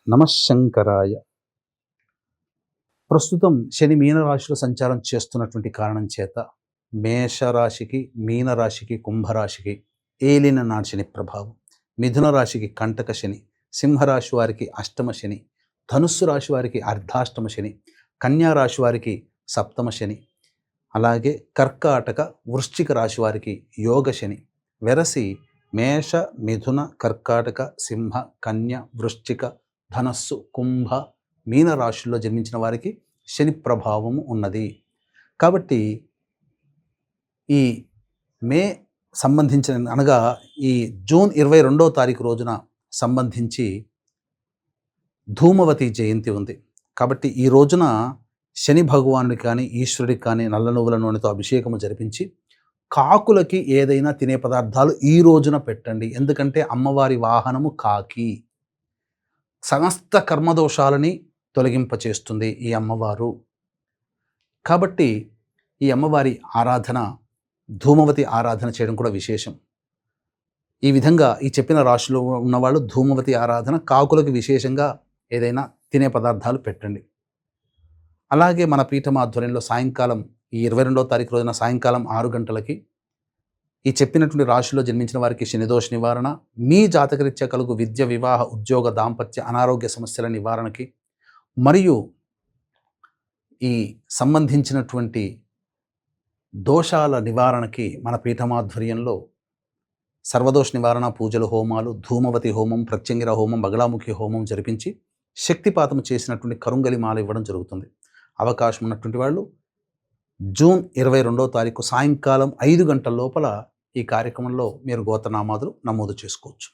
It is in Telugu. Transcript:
నమఃశంకరాయ. ప్రస్తుతం శని మీనరాశిలో సంచారం చేస్తున్నటువంటి కారణం చేత మేషరాశికి, మీనరాశికి, కుంభరాశికి ఏలిన నాటి శని ప్రభావం, మిథున రాశికి కంటక శని, సింహరాశి వారికి అష్టమ శని, ధనుస్సు రాశి వారికి అర్ధాష్టమ శని, కన్యా రాశి వారికి సప్తమ శని, అలాగే కర్కాటక వృశ్చిక రాశి వారికి యోగ శని. వెరసి మేష, మిథున, కర్కాటక, సింహ, కన్య, వృశ్చిక, ధనస్సు, కుంభ, మీన రాశుల్లో జన్మించిన వారికి శని ప్రభావము ఉన్నది. కాబట్టి ఈ మే సంబంధించిన అనగా ఈ జూన్ 22వ తారీఖు రోజున సంబంధించి ధూమవతి జయంతి ఉంది. కాబట్టి ఈ రోజున శని భగవానుడికి కానీ ఈశ్వరుడికి కానీ నల్ల నువ్వుల నూనెతో అభిషేకము జరిపించి కాకులకి ఏదైనా తినే పదార్థాలు ఈ రోజున పెట్టండి. ఎందుకంటే అమ్మవారి వాహనము కాకి. సమస్త కర్మదోషాలని తొలగింపచేస్తుంది ఈ అమ్మవారు. కాబట్టి ఈ అమ్మవారి ఆరాధన, ధూమవతి ఆరాధన చేయడం కూడా విశేషం. ఈ విధంగా ఈ చెప్పిన రాశిలో ఉన్నవాళ్ళు ధూమవతి ఆరాధన, కాకులకు విశేషంగా ఏదైనా తినే పదార్థాలు పెట్టండి. అలాగే మన పీఠం ఆధ్వర్యంలో సాయంకాలం ఈ 22వ తారీఖు రోజున సాయంకాలం 6 గంటలకి ఈ చెప్పినటువంటి రాశిలో జన్మించిన వారికి శనిదోష నివారణ, మీ జాతకరీత్యా కలుగు విద్య, వివాహ, ఉద్యోగ, దాంపత్య, అనారోగ్య సమస్యల నివారణకి మరియు ఈ సంబంధించినటువంటి దోషాల నివారణకి మన పీఠమాధ్వర్యంలో సర్వదోష నివారణ పూజలు, హోమాలు, ధూమవతి హోమం, ప్రత్యంగిర హోమం, బగళాముఖి హోమం జరిపించి శక్తిపాతం చేసినటువంటి కరుంగలి మాల ఇవ్వడం జరుగుతుంది. అవకాశం ఉన్నటువంటి వాళ్ళు జూన్ 22వ తారీఖు సాయంకాలం 5 గంటల లోపల ఈ కార్యక్రమంలో మీరు గోత్రనామాదులు నమోదు చేసుకోవచ్చు.